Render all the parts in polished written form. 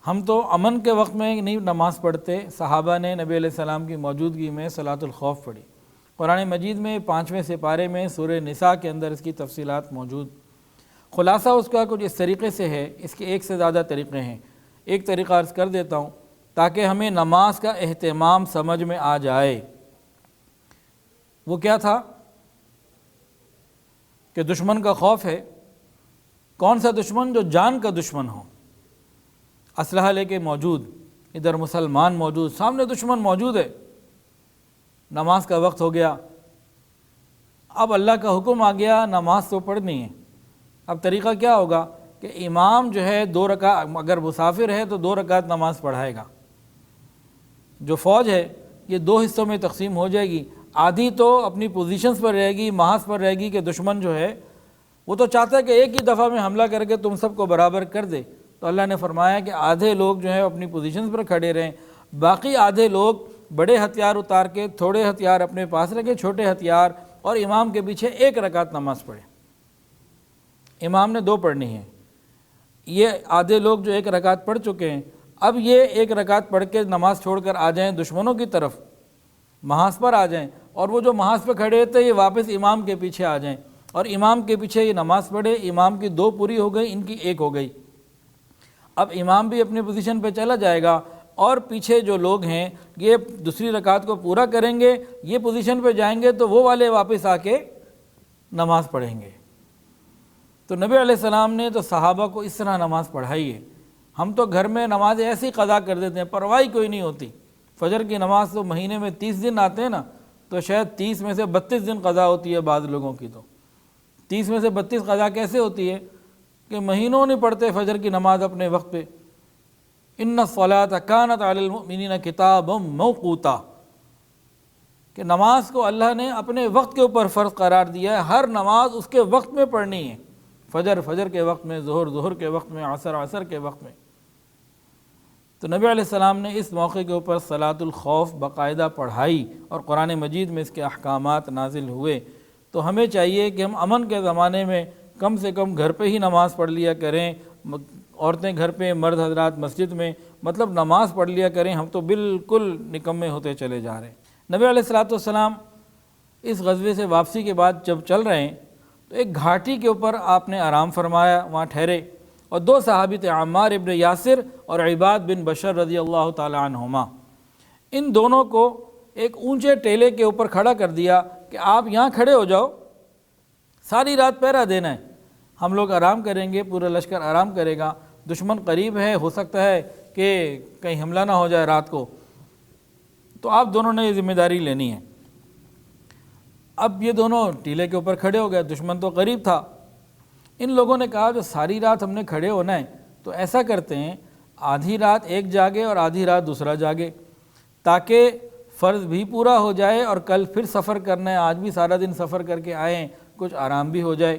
ہم تو امن کے وقت میں نہیں نماز پڑھتے، صحابہ نے نبی علیہ السلام کی موجودگی میں صلاۃ الخوف پڑھی۔ قرآن مجید میں 5ویں سپارے میں سورہ نساء کے اندر اس کی تفصیلات موجود۔ خلاصہ اس کا کچھ اس طریقے سے ہے، اس کے ایک سے زیادہ طریقے ہیں، ایک طریقہ عرض کر دیتا ہوں تاکہ ہمیں نماز کا اہتمام سمجھ میں آ جائے۔ وہ کیا تھا کہ دشمن کا خوف ہے۔ کون سا دشمن؟ جو جان کا دشمن ہو، اسلحہ لے کے موجود، ادھر مسلمان موجود، سامنے دشمن موجود ہے، نماز کا وقت ہو گیا، اب اللہ کا حکم آ گیا نماز تو پڑھنی ہے۔ اب طریقہ کیا ہوگا کہ امام جو ہے 2 رکعت، اگر مسافر ہے تو 2 رکعت نماز پڑھائے گا۔ جو فوج ہے یہ 2 حصوں میں تقسیم ہو جائے گی، آدھی تو اپنی پوزیشنز پر رہے گی، محاذ پر رہے گی کہ دشمن جو ہے وہ تو چاہتا ہے کہ ایک ہی دفعہ میں حملہ کر کے تم سب کو برابر کر دے، تو اللہ نے فرمایا کہ آدھے لوگ جو ہے اپنی پوزیشنز پر کھڑے رہیں، باقی آدھے لوگ بڑے ہتھیار اتار کے تھوڑے ہتھیار اپنے پاس رکھے، چھوٹے ہتھیار، اور امام کے پیچھے 1 رکعت نماز پڑھے۔ امام نے 2 پڑھنی ہے۔ یہ آدھے لوگ جو 1 رکعت پڑھ چکے ہیں، اب یہ 1 رکعت پڑھ کے نماز چھوڑ کر آ جائیں دشمنوں کی طرف، محاذ پر آ جائیں، اور وہ جو محاذ پہ کھڑے ہوتے ہیں یہ واپس امام کے پیچھے آ جائیں، اور امام کے پیچھے یہ نماز پڑھے۔ امام کی 2 پوری ہو گئی، ان کی 1 ہو گئی۔ اب امام بھی اپنی پوزیشن پہ چلا جائے گا، اور پیچھے جو لوگ ہیں یہ دوسری رکعت کو پورا کریں گے، یہ پوزیشن پہ جائیں گے تو وہ والے واپس آ کے نماز پڑھیں گے۔ تو نبی علیہ السلام نے تو صحابہ کو اس طرح نماز پڑھائی ہے۔ ہم تو گھر میں نماز ایسی قضا کر دیتے ہیں، پرواہ کوئی نہیں ہوتی۔ فجر کی نماز تو مہینے میں 30 دن آتے ہیں نا، تو شاید 30 میں سے 32 دن قضا ہوتی ہے بعض لوگوں کی، تو 30 میں سے 32 قضا کیسے ہوتی ہے کہ مہینوں نہیں پڑھتے فجر کی نماز اپنے وقت پہ۔ ان الصلاۃ کانت علی المؤمنین کتابا موقوتا، کہ نماز کو اللہ نے اپنے وقت کے اوپر فرض قرار دیا ہے، ہر نماز اس کے وقت میں پڑھنی ہے، فجر کے وقت میں، ظہر کے وقت میں، عصر کے وقت میں۔ تو نبی علیہ السلام نے اس موقع کے اوپر صلاۃ الخوف باقاعدہ پڑھائی، اور قرآن مجید میں اس کے احکامات نازل ہوئے۔ تو ہمیں چاہیے کہ ہم امن کے زمانے میں کم سے کم گھر پہ ہی نماز پڑھ لیا کریں، عورتیں گھر پہ، مرد حضرات مسجد میں، مطلب نماز پڑھ لیا کریں۔ ہم تو بالکل نکمے ہوتے چلے جا رہے ہیں۔ نبی علیہ السلام اس غزوے سے واپسی کے بعد جب چل رہے ہیں تو ایک گھاٹی کے اوپر آپ نے آرام فرمایا، وہاں ٹھہرے، اور 2 صحابی تھے، عمار ابن یاسر اور عباد بن بشر رضی اللہ تعالی عنہما۔ ان دونوں کو ایک اونچے ٹیلے کے اوپر کھڑا کر دیا کہ آپ یہاں کھڑے ہو جاؤ، ساری رات پہرا دینا ہے، ہم لوگ آرام کریں گے، پورا لشکر آرام کرے گا، دشمن قریب ہے، ہو سکتا ہے کہ کہیں حملہ نہ ہو جائے رات کو، تو آپ دونوں نے یہ ذمہ داری لینی ہے۔ اب یہ دونوں ٹیلے کے اوپر کھڑے ہو گئے، دشمن تو قریب تھا۔ ان لوگوں نے کہا جو ساری رات ہم نے کھڑے ہونا ہے تو ایسا کرتے ہیں، آدھی رات ایک جاگے اور آدھی رات دوسرا جاگے، تاکہ فرض بھی پورا ہو جائے، اور کل پھر سفر کرنا ہے، آج بھی سارا دن سفر کر کے آئیں، کچھ آرام بھی ہو جائے۔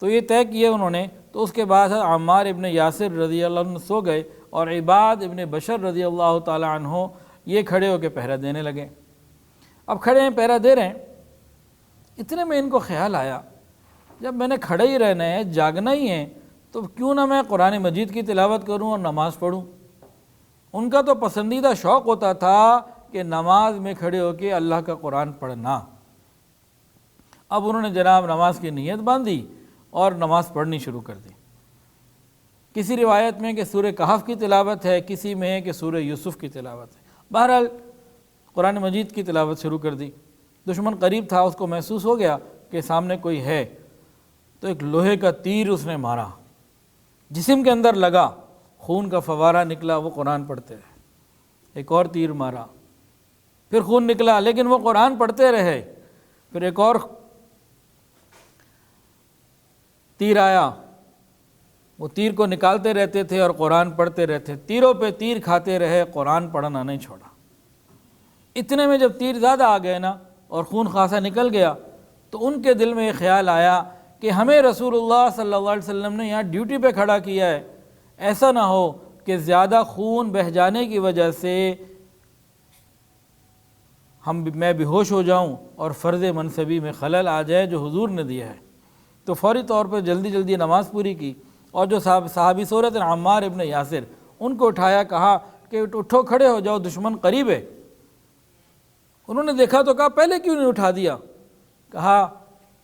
تو یہ طے کیے انہوں نے۔ تو اس کے بعد عمار ابن یاسر رضی اللہ عنہ سو گئے، اور عباد ابن بشر رضی اللہ تعالی عنہ یہ کھڑے ہو کے پہرا دینے لگے۔ اب کھڑے ہیں، پہرا دے رہے ہیں، اتنے میں ان کو خیال آیا جب میں نے کھڑے ہی رہنا ہے، جاگنا ہی ہے، تو کیوں نہ میں قرآن مجید کی تلاوت کروں اور نماز پڑھوں۔ ان کا تو پسندیدہ شوق ہوتا تھا کہ نماز میں کھڑے ہو کے اللہ کا قرآن پڑھنا۔ اب انہوں نے جناب نماز کی نیت باندھی اور نماز پڑھنی شروع کر دی۔ کسی روایت میں کہ سورہ کہف کی تلاوت ہے، کسی میں ہے کہ سورہ یوسف کی تلاوت ہے، بہرحال قرآن مجید کی تلاوت شروع کر دی۔ دشمن قریب تھا، اس کو محسوس ہو گیا کہ سامنے کوئی ہے، تو ایک لوہے کا تیر اس نے مارا، جسم کے اندر لگا، خون کا فوارہ نکلا، وہ قرآن پڑھتے رہے۔ ایک اور تیر مارا، پھر خون نکلا، لیکن وہ قرآن پڑھتے رہے۔ پھر ایک اور تیر آیا، وہ تیر کو نکالتے رہتے تھے اور قرآن پڑھتے رہتے، تیروں پہ تیر کھاتے رہے، قرآن پڑھنا نہیں چھوڑا۔ اتنے میں جب تیر زیادہ آ گئے نا اور خون خاصا نکل گیا، تو ان کے دل میں یہ خیال آیا کہ ہمیں رسول اللہ صلی اللہ علیہ وسلم نے یہاں ڈیوٹی پہ کھڑا کیا ہے، ایسا نہ ہو کہ زیادہ خون بہہ جانے کی وجہ سے میں بے ہوش ہو جاؤں اور فرض منصبی میں خلل آ جائے جو حضور نے دیا ہے۔ تو فوری طور پر جلدی نماز پوری کی، اور جو صحابی صورت عمار ابن یاسر، ان کو اٹھایا, کہا کہ اٹھو کھڑے ہو جاؤ, دشمن قریب ہے. انہوں نے دیکھا تو کہا پہلے کیوں نہیں اٹھا دیا؟ کہا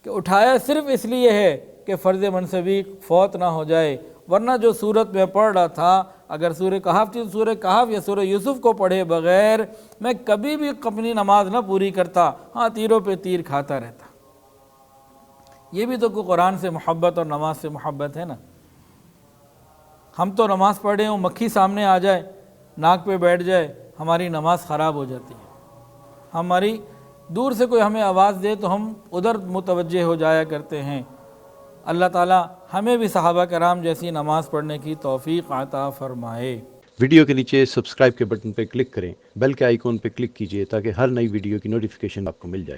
کہ اٹھایا صرف اس لیے ہے کہ فرض منصبی فوت نہ ہو جائے, ورنہ جو صورت میں پڑھ رہا تھا, اگر سورہ کہف تھی سورہ کہف یا سورہ یوسف کو پڑھے بغیر میں کبھی بھی اپنی نماز نہ پوری کرتا, ہاں تیروں پہ تیر کھاتا رہتا. یہ بھی تو کوئی قرآن سے محبت اور نماز سے محبت ہے نا. ہم تو نماز پڑھے ہوں, مکھی سامنے آ جائے, ناک پہ بیٹھ جائے, ہماری نماز خراب ہو جاتی ہے. ہماری دور سے کوئی ہمیں آواز دے تو ہم ادھر متوجہ ہو جایا کرتے ہیں. اللہ تعالی ہمیں بھی صحابہ کرام جیسی نماز پڑھنے کی توفیق عطا فرمائے. ویڈیو کے نیچے سبسکرائب کے بٹن پہ کلک کریں, بیل کے آئیکن پہ کلک کیجئے تاکہ ہر نئی ویڈیو کی نوٹیفیکیشن آپ کو مل جائے.